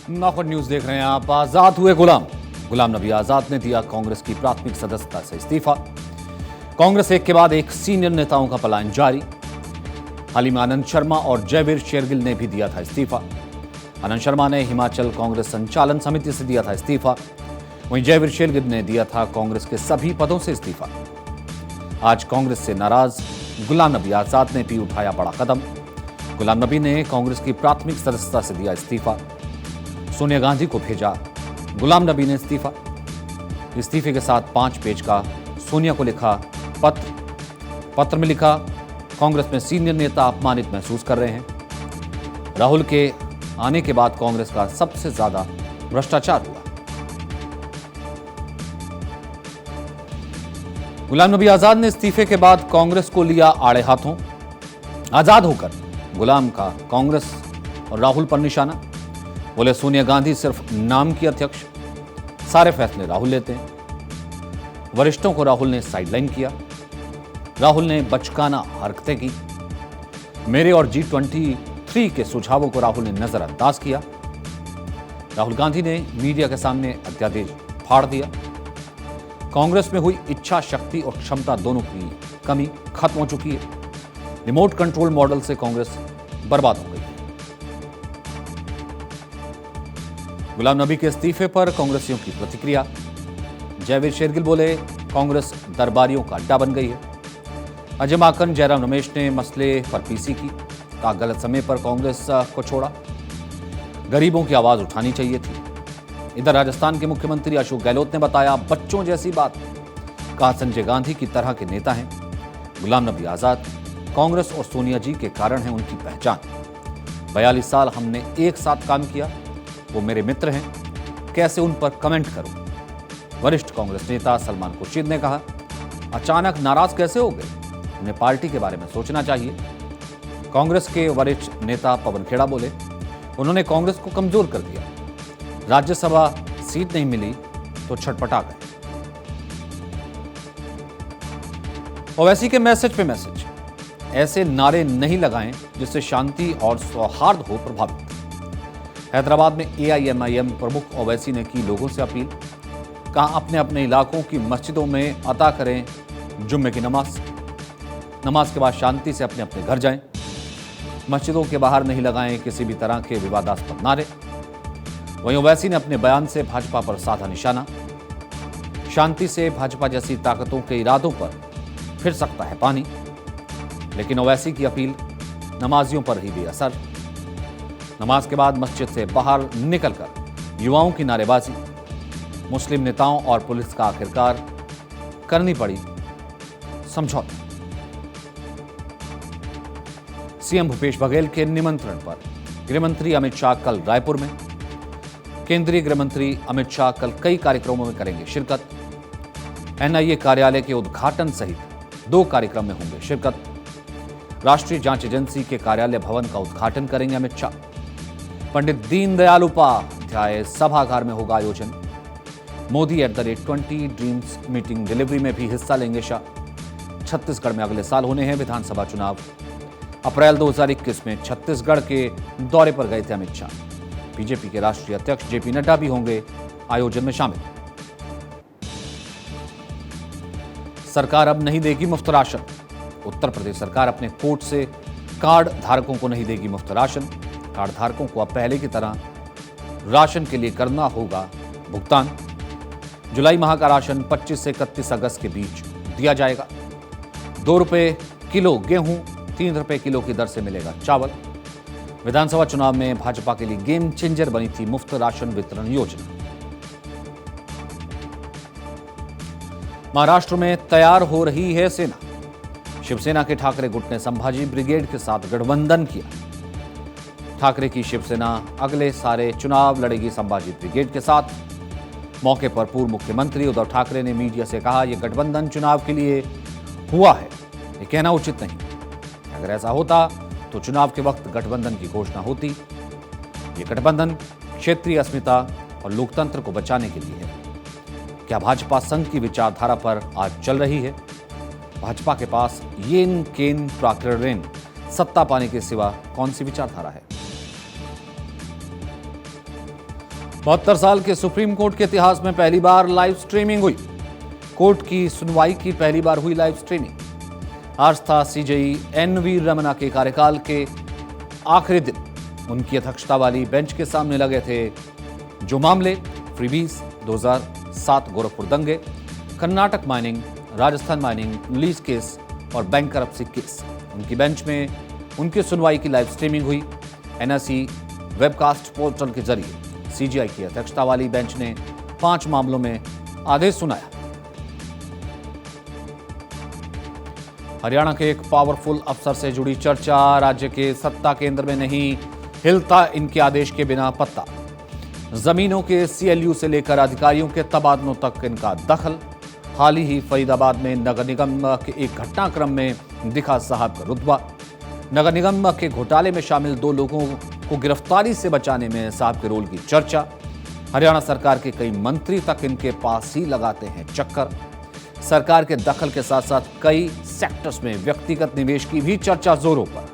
नौखट news देख रहे हैं आप। आजाद हुए गुलाम नबी आजाद ने दिया कांग्रेस की प्राथमिक सदस्यता से इस्तीफा। कांग्रेस एक के बाद एक सीनियर नेताओं का पलायन जारी। हाल ही में आनंद शर्मा और जयवीर शेरगिल ने भी दिया था इस्तीफा। आनंद शर्मा ने हिमाचल कांग्रेस संचालन समिति से दिया था इस्तीफा, वहीं जयवीर शेरगिल ने दिया था कांग्रेस के सभी पदों से इस्तीफा। आज कांग्रेस से नाराज गुलाम नबी आजाद ने भी उठाया बड़ा कदम। गुलाम नबी ने कांग्रेस की प्राथमिक सदस्यता से दिया इस्तीफा। सोनिया गांधी को भेजा गुलाम नबी ने इस्तीफा। इस्तीफे के साथ 5 पेज का सोनिया को लिखा पत्र में लिखा, कांग्रेस में सीनियर नेता अपमानित महसूस कर रहे हैं। राहुल के आने के बाद कांग्रेस का सबसे ज्यादा भ्रष्टाचार हुआ। गुलाम नबी आजाद ने इस्तीफे के बाद कांग्रेस को लिया आड़े हाथों। आजाद होकर गुलाम का कांग्रेस और राहुल पर निशाना। बोले सोनिया गांधी सिर्फ नाम की अध्यक्ष, सारे फैसले राहुल लेते हैं। वरिष्ठों को राहुल ने साइडलाइन किया। राहुल ने बचकाना हरकतें की। मेरे और G23 के सुझावों को राहुल ने नजरअंदाज किया। राहुल गांधी ने मीडिया के सामने अध्यादेश फाड़ दिया। कांग्रेस में हुई इच्छा शक्ति और क्षमता दोनों की कमी खत्म हो चुकी है। रिमोट कंट्रोल मॉडल से कांग्रेस बर्बाद हो गई है। गुलाम नबी के इस्तीफे पर कांग्रेसियों की प्रतिक्रिया। जयवीर शेरगिल बोले, कांग्रेस दरबारियों का अड्डा बन गई है। अजय माकन जयराम रमेश ने मसले पर पीसी की, कहा गलत समय पर कांग्रेस को छोड़ा, गरीबों की आवाज उठानी चाहिए थी। इधर राजस्थान के मुख्यमंत्री अशोक गहलोत ने बताया बच्चों जैसी बात, कहा संजय गांधी की तरह के नेता हैं गुलाम नबी आजाद। कांग्रेस और सोनिया जी के कारण है उनकी पहचान। 42 साल हमने एक साथ काम किया, वो मेरे मित्र हैं, कैसे उन पर कमेंट करूं। वरिष्ठ कांग्रेस नेता सलमान खुर्शीद ने कहा, अचानक नाराज कैसे हो गए, उन्हें पार्टी के बारे में सोचना चाहिए। कांग्रेस के वरिष्ठ नेता पवन खेड़ा बोले, उन्होंने कांग्रेस को कमजोर कर दिया, राज्यसभा सीट नहीं मिली तो छटपटा गए। ओवैसी के मैसेज पे मैसेज, ऐसे नारे नहीं लगाएं जिससे शांति और सौहार्द हो प्रभावित। हैदराबाद में AIMIM प्रमुख ओवैसी ने की लोगों से अपील, कहा अपने अपने इलाकों की मस्जिदों में अता करें जुम्मे की नमाज के बाद शांति से अपने अपने घर जाएं। मस्जिदों के बाहर नहीं लगाएं किसी भी तरह के विवादास्पद नारे। वहीं ओवैसी ने अपने बयान से भाजपा पर साधा निशाना। शांति से भाजपा जैसी ताकतों के इरादों पर फिर सकता है पानी, लेकिन ओवैसी की अपील नमाजियों पर ही बेअसर। नमाज के बाद मस्जिद से बाहर निकलकर युवाओं की नारेबाजी। मुस्लिम नेताओं और पुलिस का आखिरकार करनी पड़ी समझौता। सीएम भूपेश बघेल के निमंत्रण पर गृहमंत्री अमित शाह कल रायपुर में। केंद्रीय गृहमंत्री अमित शाह कल कई कार्यक्रमों में करेंगे शिरकत। NIA कार्यालय के उद्घाटन सहित 2 कार्यक्रम में होंगे शिरकत। राष्ट्रीय जांच एजेंसी के कार्यालय भवन का उद्घाटन करेंगे अमित शाह। पंडित दीनदयाल उपाध्याय सभागार में होगा आयोजन। मोदी @20 ड्रीम्स मीटिंग डिलीवरी में भी हिस्सा लेंगे शाह। छत्तीसगढ़ में अगले साल होने हैं विधानसभा चुनाव। अप्रैल 2021 में छत्तीसगढ़ के दौरे पर गए थे अमित शाह। बीजेपी के राष्ट्रीय अध्यक्ष JP नड्डा भी होंगे आयोजन में शामिल। सरकार अब नहीं देगी मुफ्त राशन। उत्तर प्रदेश सरकार अपने कोर्ट से कार्ड धारकों को नहीं देगी मुफ्त राशन। कार्ड धारकों को अब पहले की तरह राशन के लिए करना होगा भुगतान। जुलाई माह का राशन 25 से 31 अगस्त के बीच दिया जाएगा। 2 रुपए किलो गेहूं, 3 रुपए किलो की दर से मिलेगा चावल। विधानसभा चुनाव में भाजपा के लिए गेम चेंजर बनी थी मुफ्त राशन वितरण योजना। महाराष्ट्र में तैयार हो रही है सेना। शिवसेना के ठाकरे गुट ने संभाजी ब्रिगेड के साथ गठबंधन किया। ठाकरे की शिवसेना अगले सारे चुनाव लड़ेगी संभाजी ब्रिगेड के साथ। मौके पर पूर्व मुख्यमंत्री उद्धव ठाकरे ने मीडिया से कहा, यह गठबंधन चुनाव के लिए हुआ है, यह कहना उचित नहीं। अगर ऐसा होता तो चुनाव के वक्त गठबंधन की घोषणा होती। यह गठबंधन क्षेत्रीय अस्मिता और लोकतंत्र को बचाने के लिए है। क्या भाजपा संघ की विचारधारा पर आज चल रही है? भाजपा के पास येन केन प्राकृरेन सत्ता पाने के सिवा कौन सी विचारधारा है? 72 साल के सुप्रीम कोर्ट के इतिहास में पहली बार लाइव स्ट्रीमिंग हुई। कोर्ट की सुनवाई की पहली बार हुई लाइव स्ट्रीमिंग। आज था सीजेई एन.वी. रमना के कार्यकाल के आखिरी दिन। उनकी अध्यक्षता वाली बेंच के सामने लगे थे जो मामले फ्रीबीज, 2007 गोरखपुर दंगे, Karnataka mining, Rajasthan mining lease case और बैंकरप्सी केस। उनकी बेंच में उनकी सुनवाई की लाइव स्ट्रीमिंग हुई। एनआईसी वेबकास्ट पोर्टल के जरिए सीजीआई की अध्यक्षता वाली बेंच ने 5 मामलों में आदेश सुनाया। हरियाणा के एक पावरफुल अफसर से जुड़ी चर्चा। राज्य के सत्ता केंद्र में नहीं हिलता इनके आदेश के बिना पत्ता। जमीनों के सीएलयू से लेकर अधिकारियों के तबादलों तक इनका दखल। हाल ही फरीदाबाद में नगर निगम के एक घटनाक्रम में दिखा साहब का रुतबा। नगर निगम के घोटाले में शामिल 2 लोगों को गिरफ्तारी से बचाने में साहब के रोल की चर्चा। हरियाणा सरकार के कई मंत्री तक इनके पास ही लगाते हैं चक्कर। सरकार के दखल के साथ साथ कई सेक्टर्स में व्यक्तिगत निवेश की भी चर्चा जोरों पर।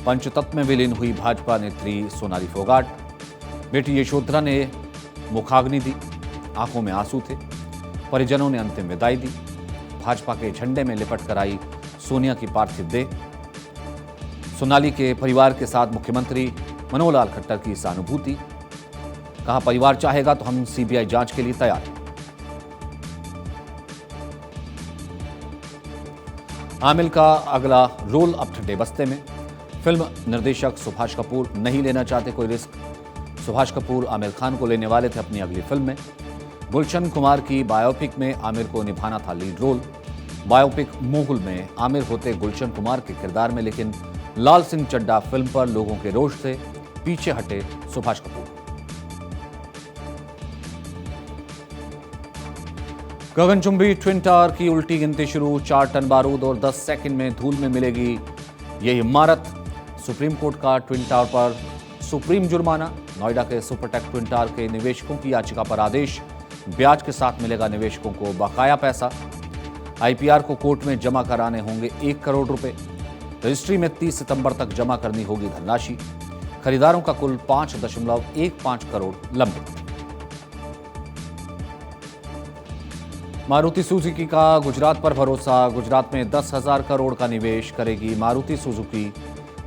पंचतत्व में विलीन हुई भाजपा नेत्री सोनाली फोगाट। बेटी यशोधरा ने मुखाग्नि दी, आंखों में आंसू थे। परिजनों ने अंतिम विदाई दी। भाजपा के झंडे में लिपट कर आई सोनिया की पार्थिव देह। सोनाली के परिवार के साथ मुख्यमंत्री मनोहर लाल खट्टर की सहानुभूति। कहा, परिवार चाहेगा तो हम सीबीआई जांच के लिए तैयार हैं। आमिर का अगला रोल अब ठंडे बस्ते में। फिल्म निर्देशक सुभाष कपूर नहीं लेना चाहते कोई रिस्क। सुभाष कपूर आमिर खान को लेने वाले थे अपनी अगली फिल्म में। गुलशन कुमार की बायोपिक में आमिर को निभाना था लीड रोल। बायोपिक मुगल में आमिर होते गुलशन कुमार के किरदार में, लेकिन लाल सिंह चड्ढा फिल्म पर लोगों के रोष से पीछे हटे सुभाष कपूर। गगनचुंबी ट्विन टावर की उल्टी गिनती शुरू। 4 टन बारूद और 10 सेकंड में धूल में मिलेगी ये इमारत। सुप्रीम कोर्ट का ट्विन टावर पर सुप्रीम जुर्माना। नोएडा के सुपरटेक ट्विन टावर के निवेशकों की याचिका पर आदेश। ब्याज के साथ मिलेगा निवेशकों को बकाया पैसा। आईपीआर को कोर्ट में जमा कराने होंगे 1 करोड़ रुपए। रजिस्ट्री में 30 सितंबर तक जमा करनी होगी धनराशि। खरीदारों का कुल 5.15 करोड़ लंबित। मारुति सुजुकी का गुजरात पर भरोसा। गुजरात में 10,000 करोड़ का निवेश करेगी मारुति सुजुकी।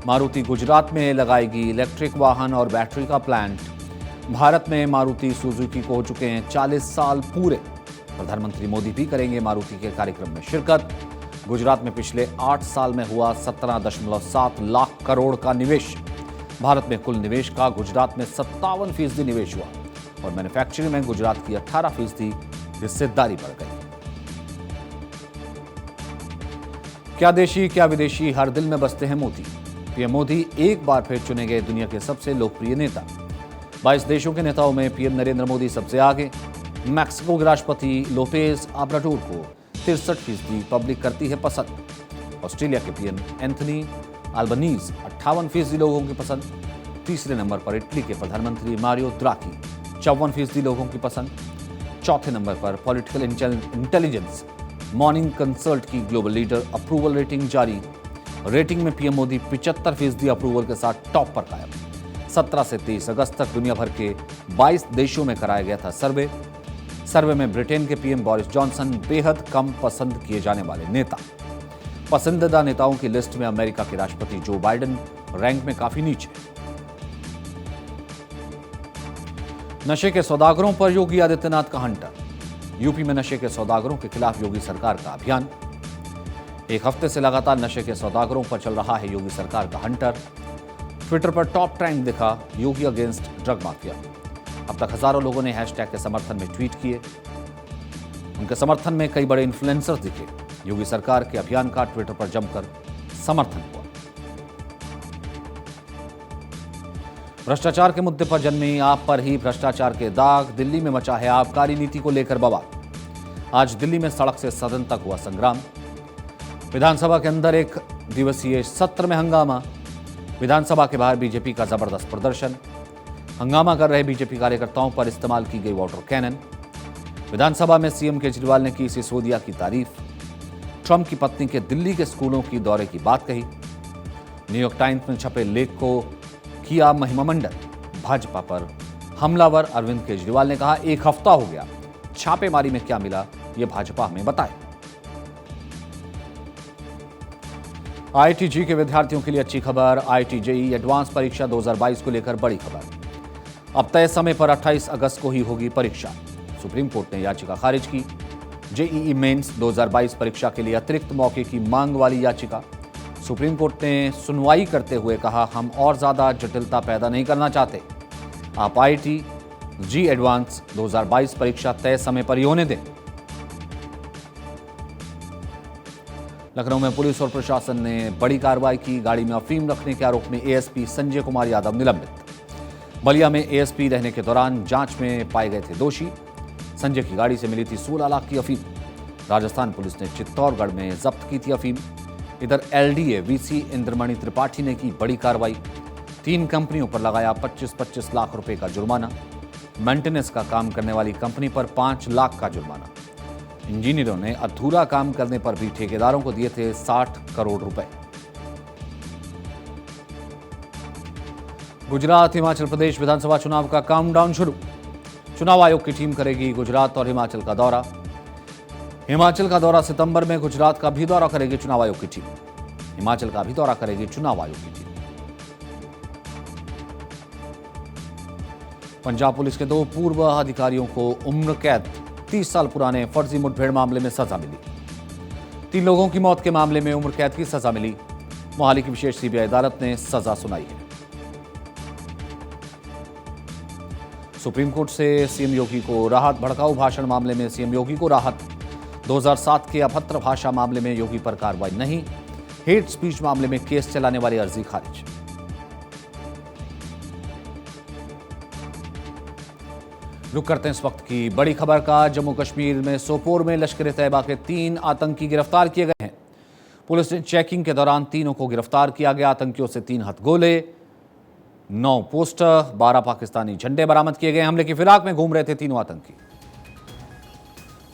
मारुति गुजरात में लगाएगी इलेक्ट्रिक वाहन और बैटरी का प्लांट। भारत में मारुति सुजुकी को हो चुके हैं 40 साल पूरे। प्रधानमंत्री मोदी भी करेंगे मारुति के कार्यक्रम में शिरकत। गुजरात में पिछले 8 साल में हुआ 17.7 लाख करोड़ का निवेश। भारत में कुल निवेश का गुजरात में 57% निवेश हुआ और मैन्युफैक्चरिंग में गुजरात की 18% हिस्सेदारी बढ़ गई। क्या देशी क्या विदेशी, हर दिल में बसते हैं मोदी। पीएम मोदी एक बार फिर चुने गए दुनिया के सबसे लोकप्रिय नेता। 22 देशों के नेताओं में पीएम नरेंद्र मोदी सबसे आगे। मैक्सिको के राष्ट्रपति लोपेज ओब्राडोर को 63% पब्लिक करती है पसंद। ऑस्ट्रेलिया के पीएम एंथनी अल्बनीज 58% लोगों की पसंद। तीसरे नंबर पर इटली के प्रधानमंत्री मारियो द्राघी 54% लोगों की पसंद। चौथे नंबर पर पॉलिटिकल इंटेलिजेंस मॉर्निंग कंसल्ट की ग्लोबल लीडर अप्रूवल रेटिंग जारी। रेटिंग में पीएम मोदी 75% अप्रूवल के साथ टॉप पर कायम। 17 से 23 अगस्त तक दुनिया भर के 22 देशों में कराया गया था सर्वे में ब्रिटेन के पीएम बोरिस जॉनसन बेहद कम पसंद किए जाने वाले नेता। पसंदीदा नेताओं की लिस्ट में अमेरिका के राष्ट्रपति जो बाइडेन रैंक में काफी नीचे। नशे के सौदागरों पर योगी आदित्यनाथ का हंटर। यूपी में नशे के सौदागरों के खिलाफ योगी सरकार का अभियान। एक हफ्ते से लगातार नशे के सौदागरों पर चल रहा है योगी सरकार का हंटर। ट्विटर पर टॉप ट्रेंड दिखा योगी अगेंस्ट ड्रग माफिया। अब तक हजारों लोगों ने हैशटैग के समर्थन में ट्वीट किए। उनके समर्थन में कई बड़े इन्फ्लुएंसर्स दिखे। योगी सरकार के अभियान का ट्विटर पर जमकर समर्थन हुआ। भ्रष्टाचार के मुद्दे पर जन्मी आप पर ही भ्रष्टाचार के दाग। दिल्ली में मचा है आबकारी नीति को लेकर बवाल। आज दिल्ली में सड़क से सदन तक हुआ संग्राम। विधानसभा के अंदर 1 दिवसीय सत्र में हंगामा। विधानसभा के बाहर बीजेपी का जबरदस्त प्रदर्शन। हंगामा कर रहे बीजेपी कार्यकर्ताओं पर इस्तेमाल की गई वाटर कैनन। विधानसभा में सीएम केजरीवाल ने की सिसोदिया की तारीफ। ट्रंप की पत्नी के दिल्ली के स्कूलों की दौरे की बात कही। न्यूयॉर्क टाइम्स में छपे लेख को किया महिमा मंडल। भाजपा पर हमलावर अरविंद केजरीवाल ने कहा, 1 हफ्ता हो गया, छापेमारी में क्या मिला ये भाजपा हमें बताए। आईआईटी के विद्यार्थियों के लिए अच्छी खबर। आईआईटी जेईई एडवांस परीक्षा 2022 को लेकर बड़ी खबर। अब तय समय पर 28 अगस्त को ही होगी परीक्षा। सुप्रीम कोर्ट ने याचिका खारिज की। जेईई मेंस 2022 परीक्षा के लिए अतिरिक्त मौके की मांग वाली याचिका। सुप्रीम कोर्ट ने सुनवाई करते हुए कहा, हम और ज्यादा जटिलता पैदा नहीं करना चाहते। आप आईआईटी जी एडवांस 2022 परीक्षा तय समय पर ही होने दें। लखनऊ में पुलिस और प्रशासन ने बड़ी कार्रवाई की। गाड़ी में अफीम रखने के आरोप में एएसपी संजय कुमार यादव निलंबित। बलिया में एएसपी रहने के दौरान जांच में पाए गए थे दोषी। संजय की गाड़ी से मिली थी 16 लाख की अफीम। राजस्थान पुलिस ने चित्तौड़गढ़ में जब्त की थी अफीम। इधर एलडीए वीसी इंद्रमणि त्रिपाठी ने की बड़ी कार्रवाई। 3 कंपनियों पर लगाया 25-25 लाख रुपए का जुर्माना। मेंटेनेंस का काम करने वाली कंपनी पर 5 लाख का जुर्माना। इंजीनियरों ने अधूरा काम करने पर भी ठेकेदारों को दिए थे 60 करोड़ रुपए। गुजरात हिमाचल प्रदेश विधानसभा चुनाव का काउंटडाउन शुरू। चुनाव आयोग की टीम करेगी गुजरात और हिमाचल का दौरा। हिमाचल का दौरा सितंबर में, गुजरात का भी दौरा करेगी चुनाव आयोग की टीम। हिमाचल का भी दौरा करेगी चुनाव आयोग की टीम। पंजाब पुलिस के 2 पूर्व अधिकारियों को उम्र कैद 30 साल पुराने फर्जी मुठभेड़ मामले में सजा मिली। 3 लोगों की मौत के मामले में उम्र कैद की सजा मिली। मोहाली की विशेष सीबीआई अदालत ने सजा सुनाई है। सुप्रीम कोर्ट से सीएम योगी को राहत। भड़काऊ भाषण मामले में सीएम योगी को राहत। 2007 के अभद्र भाषा मामले में योगी पर कार्रवाई नहीं। हेट स्पीच मामले में केस चलाने वाली अर्जी खारिज। रुक करते हैं इस वक्त की बड़ी खबर का। जम्मू कश्मीर में सोपोर में लश्कर ए तैयबा के 3 आतंकी गिरफ्तार किए गए हैं। पुलिस ने चेकिंग के दौरान तीनों को गिरफ्तार किया गया। आतंकियों से 3 हथगोले, 9 पोस्टर, 12 पाकिस्तानी झंडे बरामद किए गए। हमले की फिराक में घूम रहे थे तीनों आतंकी।